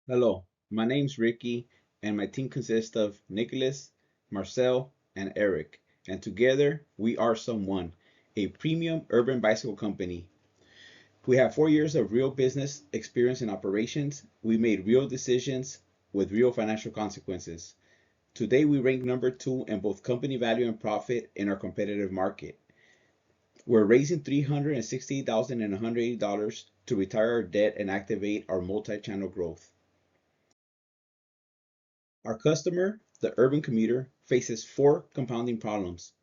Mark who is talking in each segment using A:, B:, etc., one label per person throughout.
A: Hello, my name's Ricky, and my team consists of Nicholas, Marcel, and Eric, and together we are SUM1, a premium urban bicycle company. We have 4 years of real business experience in operations. We made real decisions with real financial consequences. Today we rank number 2 in both company value and profit in our competitive market. We're raising $368,180 to retire our debt and activate our multi-channel growth. Our customer, the urban commuter, faces four compounding problems: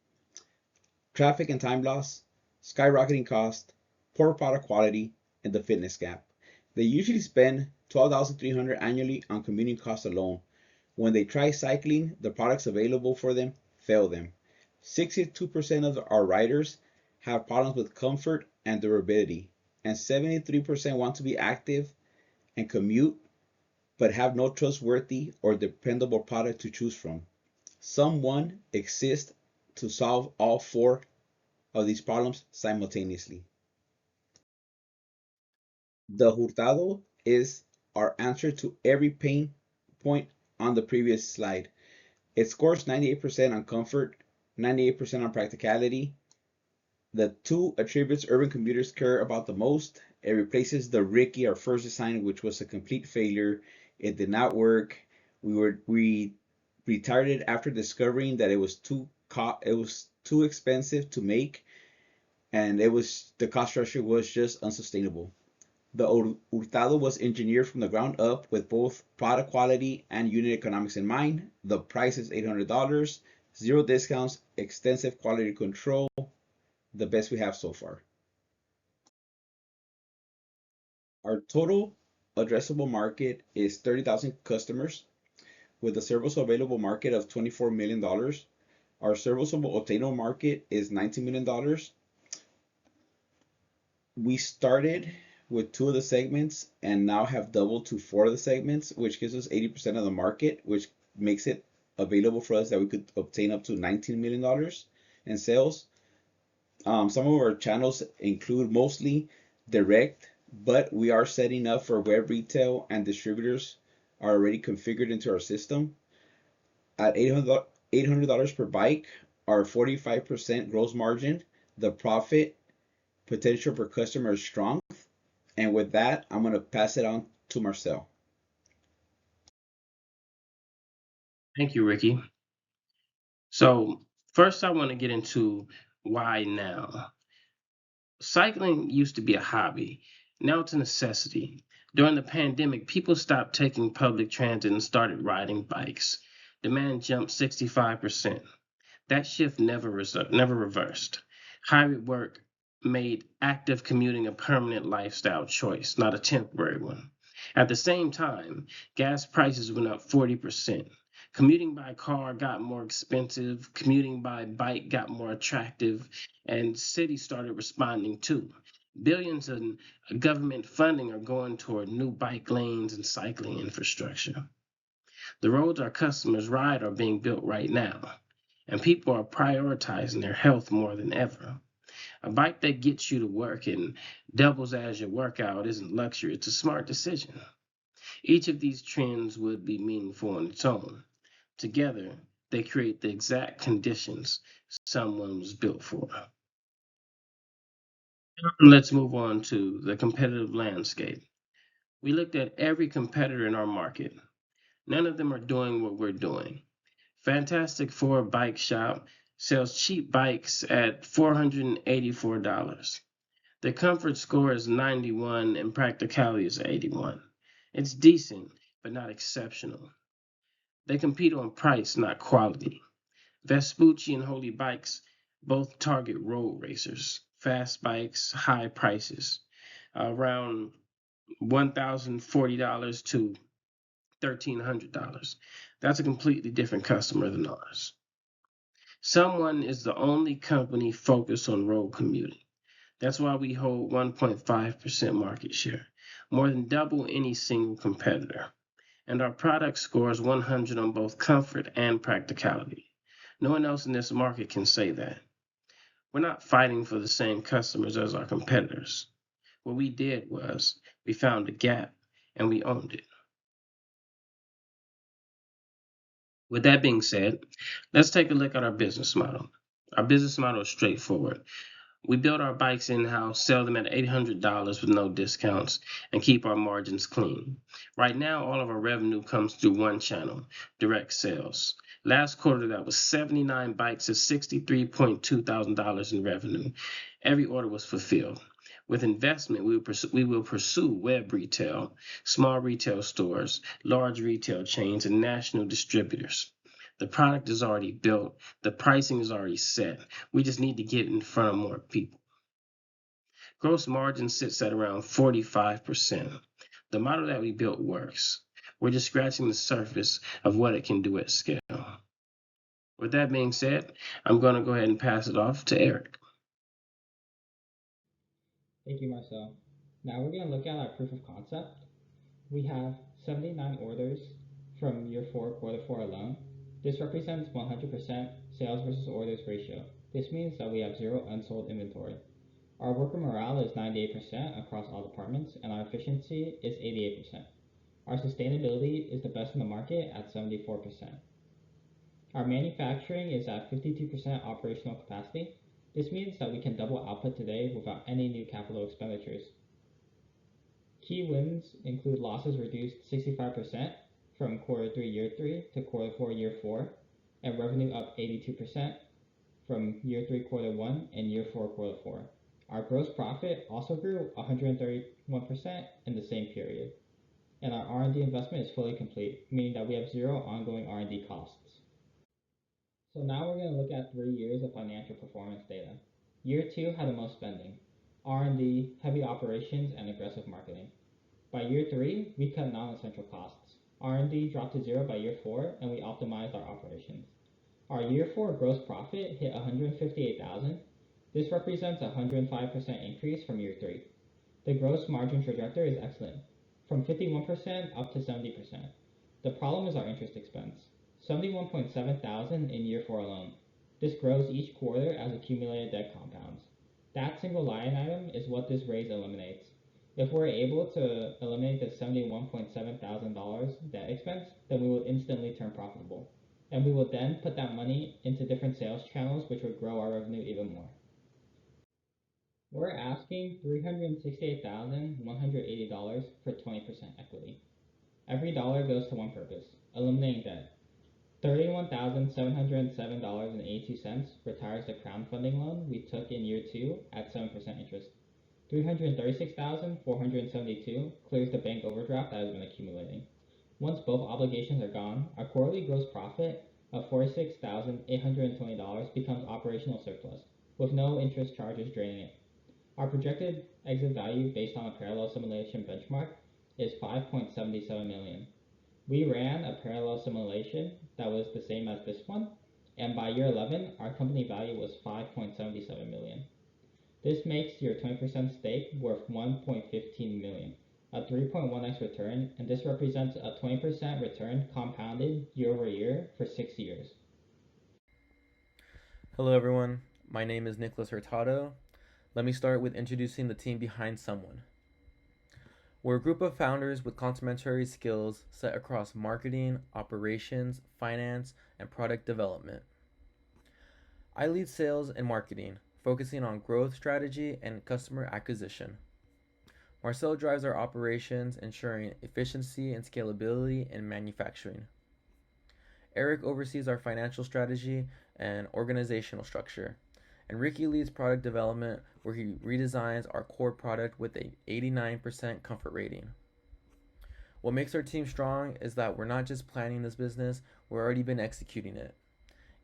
A: traffic and time loss, skyrocketing cost, poor product quality, and the fitness gap. They usually spend $12,300 annually on commuting costs alone. When they try cycling, the products available for them fail them. 62% of our riders have problems with comfort and durability, and 73% want to be active and commute but have no trustworthy or dependable product to choose from. SUM1 exists to solve all four of these problems simultaneously. The Hurtado is our answer to every pain point on the previous slide. It scores 98% on comfort, 98% on practicality. The two attributes urban commuters care about the most. It replaces the Ricky, our first design, which was a complete failure. It did not work. We retired it after discovering that it was too expensive to make, and the cost structure was just unsustainable. The Hurtado was engineered from the ground up with both product quality and unit economics in mind. The price is $800, zero discounts, extensive quality control, the best we have so far. Our total addressable market is 30,000 customers with a serviceable available market of $24 million. Our serviceable obtainable market is $19 million. We started with two of the segments and now have doubled to four of the segments, which gives us 80% of the market, which makes it available for us that we could obtain up to $19 million in sales. Some of our channels include mostly direct, but we are setting up for web retail, and distributors are already configured into our system. At $800 per bike, our 45% gross margin, the profit potential per customer is strong. And with that, I'm going to pass it on to Marcel.
B: Thank you, Ricky. So, first, I want to get into why now. Cycling used to be a hobby. Now it's a necessity. During the pandemic, people stopped taking public transit and started riding bikes. Demand jumped 65%. That shift never reversed. Hybrid work made active commuting a permanent lifestyle choice, not a temporary one. At the same time, gas prices went up 40%. Commuting by car got more expensive, commuting by bike got more attractive, and cities started responding too. Billions in government funding are going toward new bike lanes and cycling infrastructure. The roads our customers ride are being built right now, and people are prioritizing their health more than ever. A bike that gets you to work and doubles as your workout isn't luxury, it's a smart decision. Each of these trends would be meaningful on its own. Together, they create the exact conditions SUM1 was built for. Let's move on to the competitive landscape. We looked at every competitor in our market. None of them are doing what we're doing. Fantastic Four Bike Shop sells cheap bikes at $484. Their comfort score is 91 and practicality is 81. It's decent, but not exceptional. They compete on price, not quality. Vespucci and Holy Bikes both target road racers, fast bikes, high prices, around $1,040 to $1,300. That's a completely different customer than ours. SUM1 is the only company focused on road commuting. That's why we hold 1.5% market share, more than double any single competitor. And our product scores 100 on both comfort and practicality. No one else in this market can say that. We're not fighting for the same customers as our competitors. What we did was we found a gap and we owned it. With that being said, let's take a look at our business model. Our business model is straightforward. We build our bikes in-house, sell them at $800 with no discounts, and keep our margins clean. Right now, all of our revenue comes through one channel, direct sales. Last quarter, that was 79 bikes at $63.2 thousand in revenue. Every order was fulfilled. With investment, we will pursue web retail, small retail stores, large retail chains, and national distributors. The product is already built. The pricing is already set. We just need to get in front of more people. Gross margin sits at around 45%. The model that we built works. We're just scratching the surface of what it can do at scale. With that being said, I'm going to go ahead and pass it off to Eric.
C: Thank you, Marcel. Now we're going to look at our proof of concept. We have 79 orders from year 4, quarter 4 alone. This represents 100% sales versus orders ratio. This means that we have 0 unsold inventory. Our worker morale is 98% across all departments, and our efficiency is 88%. Our sustainability is the best in the market at 74%. Our manufacturing is at 52% operational capacity. This means that we can double output today without any new capital expenditures. Key wins include losses reduced 65% from quarter 3 year 3 to quarter 4 year 4, and revenue up 82% from year 3 quarter 1 and year 4 quarter 4. Our gross profit also grew 131% in the same period. And our R&D investment is fully complete, meaning that we have 0 ongoing R&D costs. So now we're going to look at 3 years of financial performance data. Year 2 had the most spending, R&D, heavy operations, and aggressive marketing. By year 3, we cut non-essential costs. R&D dropped to 0 by year 4, and we optimized our operations. Our year 4 gross profit hit $158,000. This represents a 105% increase from year 3. The gross margin trajectory is excellent, from 51% up to 70%. The problem is our interest expense. $71.7 thousand in year 4 alone. This grows each quarter as accumulated debt compounds. That single line item is what this raise eliminates. If we're able to eliminate the $71.7 thousand debt expense, then we will instantly turn profitable. And we will then put that money into different sales channels, which would grow our revenue even more. We're asking $368,180 for 20% equity. Every dollar goes to one purpose, eliminating debt. $31,707.82 retires the crowdfunding loan we took in year 2 at 7% interest. $336,472 clears the bank overdraft that has been accumulating. Once both obligations are gone, our quarterly gross profit of $46,820 becomes operational surplus, with no interest charges draining it. Our projected exit value based on a parallel simulation benchmark is $5.77 million. We ran a parallel simulation that was the same as this one, and by year 11, our company value was $5.77 million. This makes your 20% stake worth $1.15 million, a 3.1x return, and this represents a 20% return compounded year over year for 6 years.
D: Hello everyone, my name is Nicholas Hurtado. Let me start with introducing the team behind SUM1. We're a group of founders with complementary skills set across marketing, operations, finance, and product development. I lead sales and marketing, focusing on growth strategy and customer acquisition. Marcel drives our operations, ensuring efficiency and scalability in manufacturing. Eric oversees our financial strategy and organizational structure. And Ricky leads product development, where he redesigns our core product with an 89% comfort rating. What makes our team strong is that we're not just planning this business, we've already been executing it.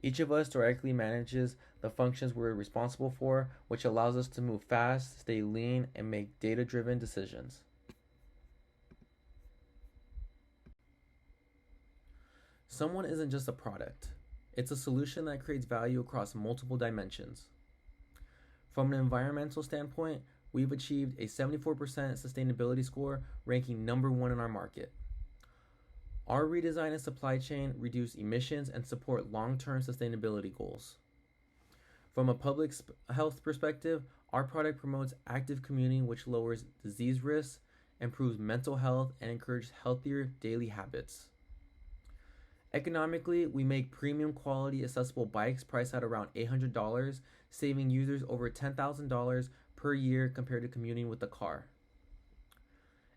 D: Each of us directly manages the functions we're responsible for, which allows us to move fast, stay lean, and make data-driven decisions. SUM1 isn't just a product. It's a solution that creates value across multiple dimensions. From an environmental standpoint, we've achieved a 74% sustainability score, ranking number 1 in our market. Our redesign and supply chain reduce emissions and support long-term sustainability goals. From a public health perspective, our product promotes active commuting, which lowers disease risks, improves mental health, and encourages healthier daily habits. Economically, we make premium quality accessible bikes priced at around $800, saving users over $10,000 per year compared to commuting with a car.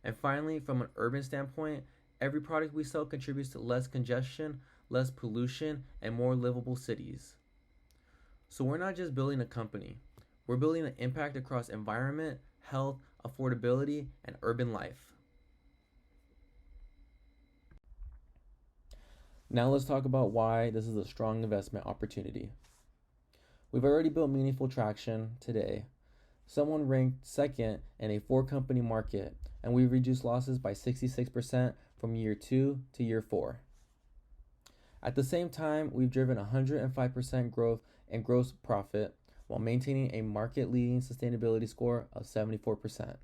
D: And finally, from an urban standpoint, every product we sell contributes to less congestion, less pollution, and more livable cities. So we're not just building a company, we're building an impact across environment, health, affordability, and urban life. Now let's talk about why this is a strong investment opportunity. We've already built meaningful traction today. SUM1 ranked second in a 4-company market, and we've reduced losses by 66% from year 2 to year 4. At the same time, we've driven 105% growth in gross profit while maintaining a market-leading sustainability score of 74%.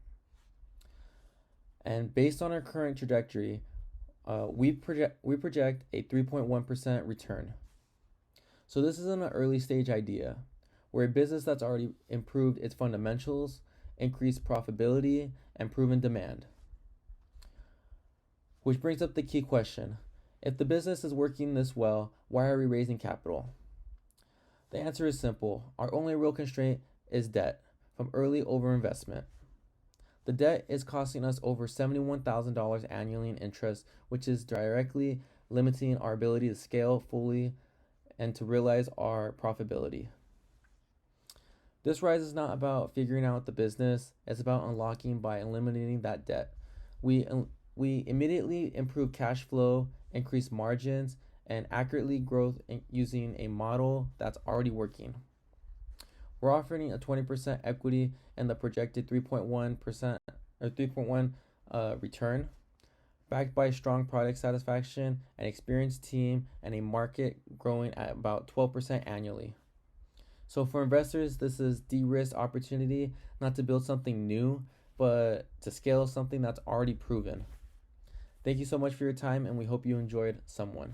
D: And based on our current trajectory, we project a 3.1% return. So this isn't an early stage idea. We're a business that's already improved its fundamentals, increased profitability, and proven demand. Which brings up the key question. If the business is working this well, why are we raising capital? The answer is simple. Our only real constraint is debt from early overinvestment. The debt is costing us over $71,000 annually in interest, which is directly limiting our ability to scale fully and to realize our profitability. This rise is not about figuring out the business, it's about unlocking by eliminating that debt. We immediately improve cash flow, increase margins, and accurately growth using a model that's already working. We're offering a 20% equity and the projected 3.1% or 3.1 return, backed by strong product satisfaction, an experienced team, and a market growing at about 12% annually. So for investors, this is de-risk opportunity, not to build something new, but to scale something that's already proven. Thank you so much for your time, and we hope you enjoyed SUM1.